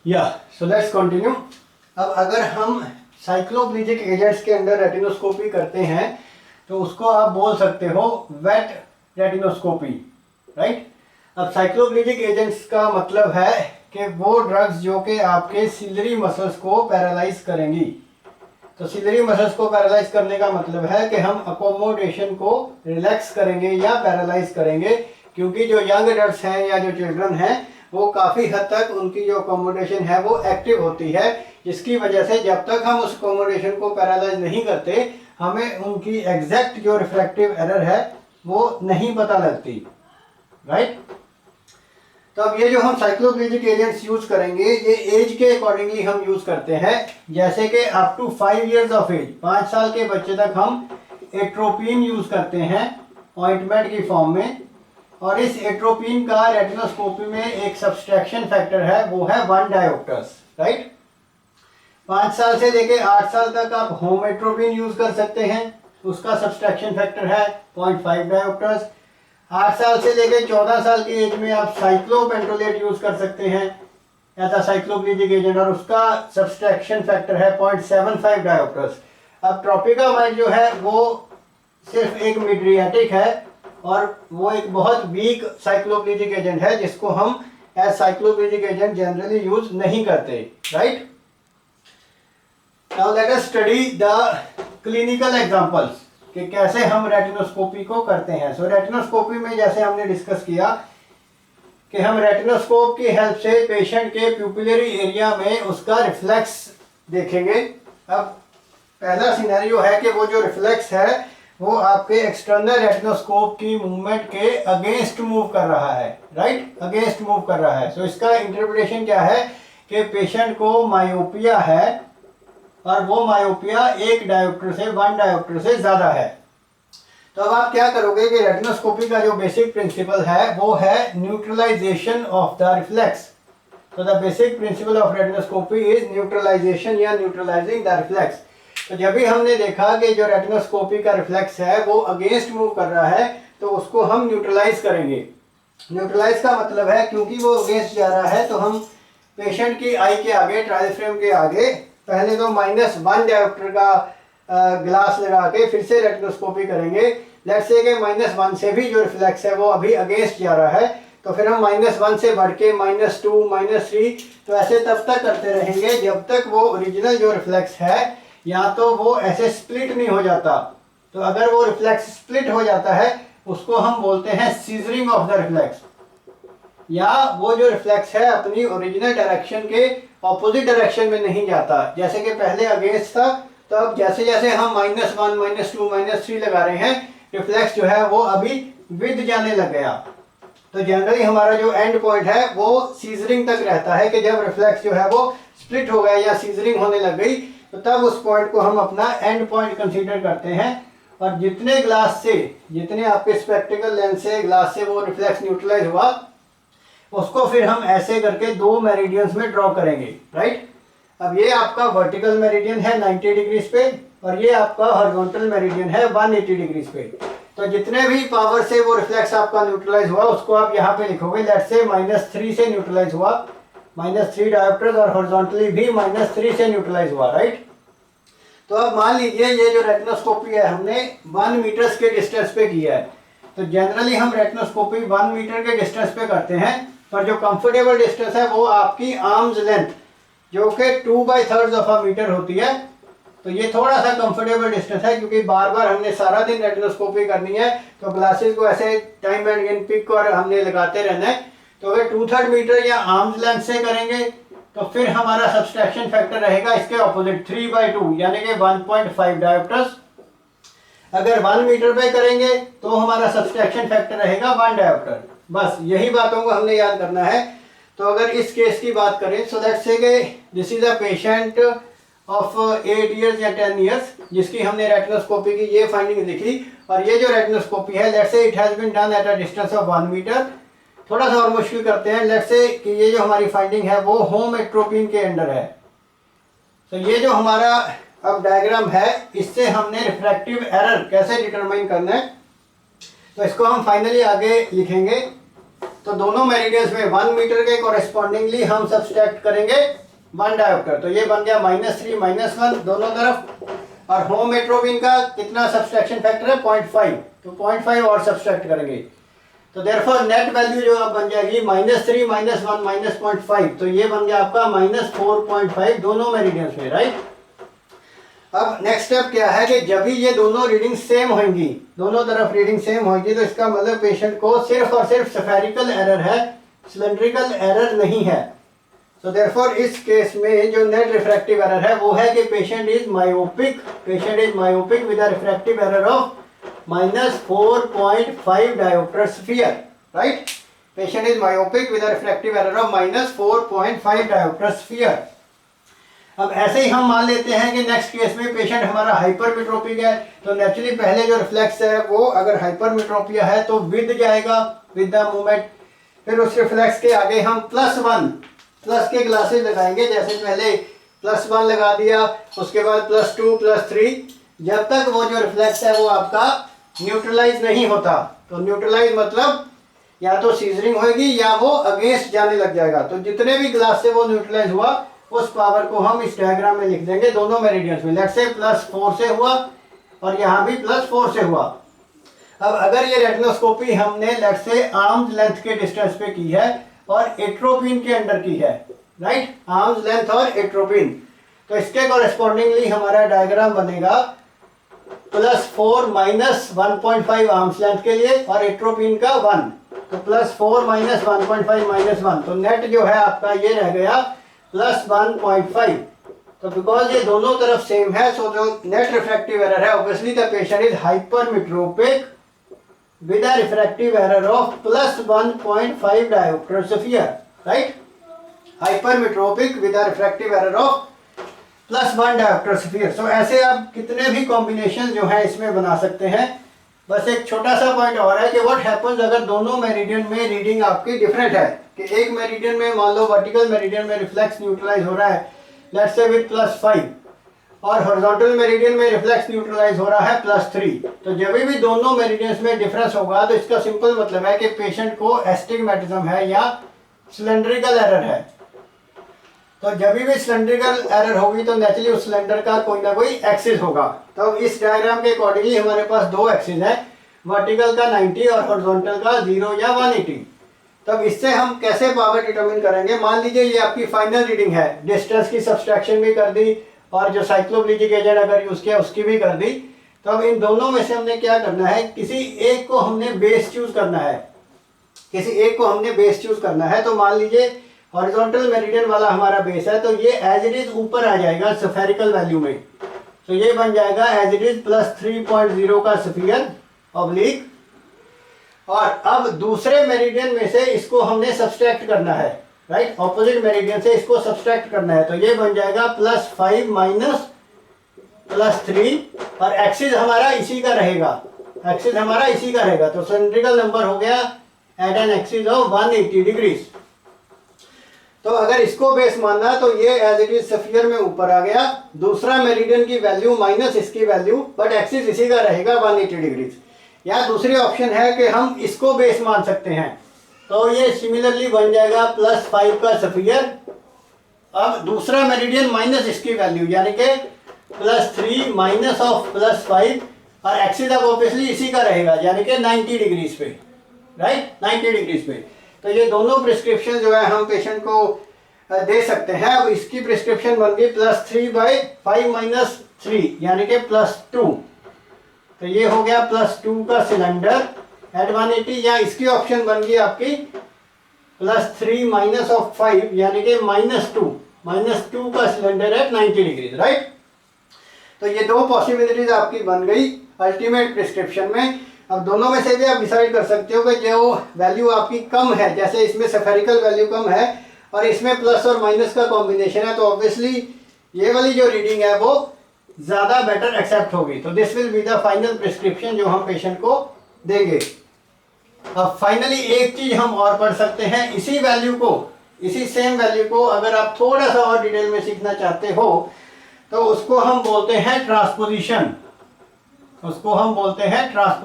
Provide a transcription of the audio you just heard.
या so let's continue. अब अगर हम साइक्लोप्लेजिक एजेंट्स के अंदर रेटिनोस्कोपी करते हैं तो उसको आप बोल सकते हो वेट रेटिनोस्कोपी, राइट। अब साइक्लोप्लेजिक एजेंट्स का मतलब है कि वो ड्रग्स जो कि आपके सिलरी मसल्स को पैरालाइज करेंगी। तो सिलरी मसल्स को पैरालाइज करने का मतलब है कि हम अकोमोडेशन को रिलैक्स करेंगे या पैरालाइज करेंगे, क्योंकि जो यंग एडल्ट्स हैं या जो चिल्ड्रन हैं वो काफ़ी हद तक उनकी जो अकोमोडेशन है वो एक्टिव होती है, जिसकी वजह से जब तक हम उस अकोमोडेशन को पैरालाइज नहीं करते हमें उनकी एग्जैक्ट जो रिफ्रैक्टिव एरर है वो नहीं पता लगती, राइट। तो अब ये जो हम साइक्लोप्लेजिक एजेंट्स यूज करेंगे ये एज के अकॉर्डिंगली हम यूज करते हैं। जैसे कि up to 5 years of age, 5 साल के बच्चे तक हम एट्रोपिन यूज करते हैं ऑइंटमेंट की फॉर्म में। और इस एट्रोपिन का रेटिनोस्कोपी में एक सब्सट्रैक्शन फैक्टर है, वो है 1 डायोप्टर्स, राइट। 5 साल से लेके 8 साल तक आप होम एट्रोपिन यूज कर सकते हैं, उसका सब्सट्रैक्शन फैक्टर है 0.5 डायोप्टर्स। 8 साल से लेके 14 साल की एज में आप साइक्लोपेंटोलेट यूज कर सकते हैं एज अ साइक्लोप्लेजिक एजेंट, और उसका सब्सट्रैक्शन फैक्टर है 0.75 डायोप्टर्स। अब ट्रोपिकामाइड जो है वो सिर्फ एक मिड्रियाटिक है और वो एक बहुत वीक साइक्लोप्लेजिक एजेंट है जिसको हम as cycloplegic agent generally use नहीं करते, right. Now let us study the clinical examples कि कैसे हम रेटिनोस्कोपी को करते हैं। सो रेटिनोस्कोपी में जैसे हमने डिस्कस किया कि हम रेटिनोस्कोप की हेल्प से पेशेंट के प्यूपिलरी एरिया में उसका रिफ्लेक्स देखेंगे। अब पहला सिनेरियो है कि वो जो रिफ्लेक्स है वो आपके एक्सटर्नल रेटिनोस्कोप की मूवमेंट के अगेंस्ट मूव कर रहा है, राइट, अगेंस्ट मूव कर रहा है। सो इसका इंटरप्रिटेशन क्या है कि पेशेंट को मायोपिया है और वो मायोपिया 1 डायोप्टर से 1 डायोप्टर से ज़्यादा है। तो अब आप क्या करोगे कि रेटिनोस्कोपी का जो बेसिक प्रिंसिपल है वो है न्यूट्रलाइजेशन ऑफ द रिफ्लेक्स। तो the basic principle of retinoscopy is neutralization या न्यूट्रलाइजिंग द रिफ्लेक्स। तो जब भी हमने देखा कि जो रेटिनोस्कोपी का रिफ्लेक्स है वो अगेंस्ट मूव कर रहा है तो उसको हम न्यूट्रलाइज करेंगे। न्यूट्रलाइज का मतलब है क्योंकि वो अगेंस्ट जा रहा है तो हम पेशेंट की आई के आगे, ट्रायल फ्रेम के आगे पहले तो -1 डायोप्टर का ग्लास लगा के फिर से रेटिनोस्कोपी करेंगे। लेट्स से कि -1 से भी जो रिफ्लेक्स है वो अभी अगेंस्ट जा रहा है तो फिर हम -1 से बढ़ के -2, -3, तो ऐसे तब तक करते रहेंगे जब तक वो ओरिजिनल जो रिफ्लेक्स है या तो वो ऐसे स्प्लिट नहीं हो जाता। तो अगर वो रिफ्लेक्स स्प्लिट हो जाता है उसको हम बोलते हैं सीजरिंग ऑफ द रिफ्लेक्स, या वो जो रिफ्लेक्स है अपनी ओरिजिनल डायरेक्शन के ऑपोजिट डायरेक्शन में नहीं जाता। जैसे कि पहले अगेंस्ट था तो अब जैसे जैसे हम -1, -2, -3 लगा रहे हैं रिफ्लेक्स जो है वो अभी विद जाने लग गया। तो जनरली हमारा जो एंड पॉइंट है वो सीजरिंग तक रहता है कि जब रिफ्लेक्स जो है वो स्प्लिट हो गया या सीजरिंग होने लग गई तो तब उस पॉइंट को हम अपना एंड पॉइंट कंसीडर करते हैं। और जितने ग्लास से, जितने आपके स्पेक्टिकल लेंस से ग्लास से वो रिफ्लेक्स न्यूट्रलाइज हुआ उसको फिर हम ऐसे करके 2 मेरिडियंस में ड्रॉ करेंगे, राइट। अब ये आपका वर्टिकल मेरिडियन है 90 डिग्रीज पे और ये आपका हॉरिजॉन्टल मेरिडियन है 180 डिग्रीज पे। तो जितने भी पावर से वो रिफ्लेक्स आपका न्यूट्रलाइज हुआ उसको आप यहाँ पे लिखोगे। लेट्स से -3 से न्यूट्रलाइज हुआ, -3 डायोप्टर्स, और हॉरिजॉन्टली भी -3 से न्यूट्रलाइज हुआ, राइट। तो अब मान लीजिए ये जो रेटिनोस्कोपी है हमने 1 मीटर्स के डिस्टेंस पे किया है। तो जनरली हम रेटिनोस्कोपी 1 मीटर के डिस्टेंस पे करते हैं, पर जो कंफर्टेबल डिस्टेंस है वो आपकी आर्म्स लेंथ जो कि 2/3 ऑफ अ मीटर होती है। तो ये थोड़ा सा कंफर्टेबल डिस्टेंस है क्योंकि बार बार हमने सारा दिन रेटिनोस्कोपी करनी है तो ग्लासेस को ऐसे टाइम एंड अगेन पिक और हमने लगाते रहना है। तो अगर 2/3 मीटर या आर्म्स लेंथ से करेंगे तो फिर हमारा सब्सट्रैक्शन फैक्टर रहेगा इसके ऑपोजिट 3/2 यानी कि 1.5 डायोप्टर्स। अगर 1 मीटर पे करेंगे तो हमारा सब्सट्रैक्शन फैक्टर रहेगा 1 डायोप्टर। बस यही बातों को हमने याद करना है। तो अगर इस केस की बात करें सो लेट्स से कि this is a patient of 8 years या 10 इयर्स जिसकी हमने रेटिनोस्कोपी की ये फाइंडिंग लिखी, और ये जो रेटिनोस्कोपी है let's say it has been done at a distance of 1 metre. थोड़ा सा और मुश्किल करते हैं, लेट्स से कि ये जो हमारी फाइंडिंग है वो होम एट्रोपिन के अंडर है। तो ये जो हमारा अब डायग्राम है इससे हमने रिफ्रैक्टिव एरर कैसे डिटरमाइन करना है तो इसको हम फाइनली आगे लिखेंगे। तो दोनों मेरिडियंस में 1 मीटर के कॉरेस्पॉन्डिंगली हम सब्सट्रैक्ट करेंगे 1 डायोप्टर। तो ये बन गया -3 -1 दोनों तरफ। और होमोमेट्रोपिन का कितना सब्सट्रैक्शन फैक्टर है 0.5, तो 0.5 और सब्सट्रैक्ट करेंगे। तो देयरफॉर नेट वैल्यू जो अब बन जाएगी -3 -1 -0.5, तो ये बन गया आपका -4.5 दोनों मेरिडियंस में, राइट। अब नेक्स्ट स्टेप क्या है कि जब भी ये दोनों रीडिंग सेम होंगी, दोनों तरफ रीडिंग सेम होगी, तो इसका मतलब पेशेंट को सिर्फ और सिर्फ स्फेरिकल एरर है, सिलेंड्रिकल एरर नहीं है। तो देयरफॉर इस केस में जो नेट रिफ्रैक्टिव एरर है वो है कि patient is myopic with a refractive error of -4.5 dioptre sphere, right. Patient is myopic with a refractive error of -4.5 dioptre sphere. अब ऐसे ही हम मान लेते हैं कि नेक्स्ट केस में पेशेंट हमारा हाइपरमेट्रोपिक है, तो नेचुरली पहले जो रिफ्लेक्स है वो अगर हाइपरमेट्रोपिया है तो विद जाएगा विद द मूवमेंट। फिर उस रिफ्लेक्स के आगे हम +1 प्लस के ग्लासेस लगाएंगे, जैसे पहले +1 लगा दिया, उसके बाद +2 +3, जब तक वो जो रिफ्लेक्स है वो आपका न्यूट्रलाइज नहीं होता। तो न्यूट्रलाइज मतलब या तो सीजरिंग होगी या वो अगेंस्ट जाने लग जाएगा। तो जितने भी ग्लास से वो न्यूट्रलाइज हुआ उस पावर को हम इस डायग्राम में लिख देंगे दोनों मेरिडियंस में। लेट्स से +4 से हुआ और यहाँ भी +4 से हुआ। अब अगर ये रेटिनोस्कोपी हमने लेट्स से आर्म्स लेंथ के डिस्टेंस पे की है और एट्रोपिन के अंडर की है, राइट, आर्म्स लेंथ और एट्रोपिन, तो इसके कॉरेस्पॉन्डिंगली हमारा डायग्राम बनेगा +4 -1.5 आर्म्स लेंथ के लिए और एट्रोपिन का 1, तो +4 -1.5 -1, तो नेट जो है आपका ये रह गया +1.5। तो बिकॉज ये दोनों तरफ सेम है, सो जो नेट रिफ्रैक्टिव एरर है obviously the patient is hypermetropic with a refractive error of +1.5 diopter sphere, right? Hypermetropic with a refractive error of +1 diopter sphere. So ऐसे आप कितने भी कॉम्बिनेशन जो है इसमें बना सकते हैं। बस एक छोटा सा पॉइंट और है कि व्हाट हैपेंस अगर दोनों मेरिडियन में रीडिंग आपकी डिफरेंट है, कि एक मेरिडियन में मान लो वर्टिकल मेरिडियन में रिफ्लेक्स न्यूट्रलाइज हो रहा है लेट्स से विद +5 और हॉरिजॉन्टल मेरिडियन में रिफ्लेक्स न्यूट्रलाइज हो रहा है +3, तो जब भी दोनों मेरिडियंस में डिफरेंस होगा तो इसका सिंपल मतलब है कि पेशेंट को एस्टिग्मेटिज्म है या सिलेंड्रिकल एरर है। तो जब भी सिलेंड्रिकल एरर होगी तो नेचुरली उस सिलेंडर का कोई ना कोई एक्सिस होगा। तो इस डायग्राम के अकॉर्डिंगली हमारे पास 2 एक्सिस है, वर्टिकल का 90 और हॉरिजॉन्टल का 0 या 180। तब इससे हम कैसे पावर डिटरमिन करेंगे। मान लीजिए ये आपकी फाइनल रीडिंग है, डिस्टेंस की सब्सट्रैक्शन भी कर दी और जो साइक्लोब्लीजिक एजेंट अगर यूज किया उसकी भी कर दी। तो अब इन दोनों में से हमने क्या करना है, किसी एक को हमने बेस चूज करना है, किसी एक को हमने बेस चूज करना है। तो मान लीजिए हॉरिजॉन्टल मेरिडियन वाला हमारा बेस है, तो ये एज इट इज ऊपर आ जाएगा स्फेरिकल वैल्यू में, तो ये बन जाएगा एज इट इज +3.0 का स्फीयर ऑब्लिक। और अब दूसरे मेरिडियन में से इसको हमने सब्सट्रैक्ट करना है, राइट, ऑपोजिट मेरिडियन से इसको सब्सट्रैक्ट करना है, तो ये बन जाएगा +5 -+3 और एक्सिस हमारा इसी का रहेगा, एक्सिस हमारा इसी का रहेगा। तो सिलेंड्रिकल नंबर हो गया at an axis of 180 degrees. तो अगर इसको बेस मानना तो ये एज इट इज स्फीयर में ऊपर आ गया, दूसरा मेरिडियन की वैल्यू माइनस इसकी वैल्यू, बट एक्सिस इसी का रहेगा 180 डिग्रीज। या दूसरी ऑप्शन है कि हम इसको बेस मान सकते हैं, तो ये सिमिलरली बन जाएगा +5 का स्फीयर। अब दूसरा मेरिडियन माइनस इसकी वैल्यू यानी कि +3 माइनस ऑफ +5 और एक्सिस अब ऑब्वियसली इसी का रहेगा यानी कि 90 डिग्रीज पे, राइट, 90 डिग्रीज पे। तो ये दोनों प्रिस्क्रिप्शन जो है हम पेशेंट को दे सकते हैं। अब इसकी प्रिस्क्रिप्शन बन गई +3/5 - 3 यानी कि +2, तो ये हो गया +2 का सिलेंडर एट 180, या इसकी ऑप्शन बन गई आपकी +3 माइनस ऑफ 5 यानी कि -2 का सिलेंडर एट 90 डिग्री, राइट। तो ये 2 पॉसिबिलिटीज आपकी बन गई अल्टीमेट प्रिस्क्रिप्शन में। अब दोनों में से भी आप डिसाइड कर सकते हो कि जो वैल्यू आपकी कम है, जैसे इसमें स्फेरिकल वैल्यू कम है और इसमें प्लस और माइनस का कॉम्बिनेशन है, तो ऑब्वियसली ये वाली जो रीडिंग है वो ज़्यादा बेटर एक्सेप्ट होगी। तो this will be the final prescription जो हम पेशेंट को देंगे। अब फाइनली एक चीज हम और पढ़ सकते हैं, इसी वैल्यू को, इसी सेम वैल्यू को अगर आप थोड़ा सा और डिटेल में सीखना चाहते हो तो उसको हम बोलते हैं ट्रांसपोजिशन, उसको हम बोलते हैं ट्रांसपोजिशन।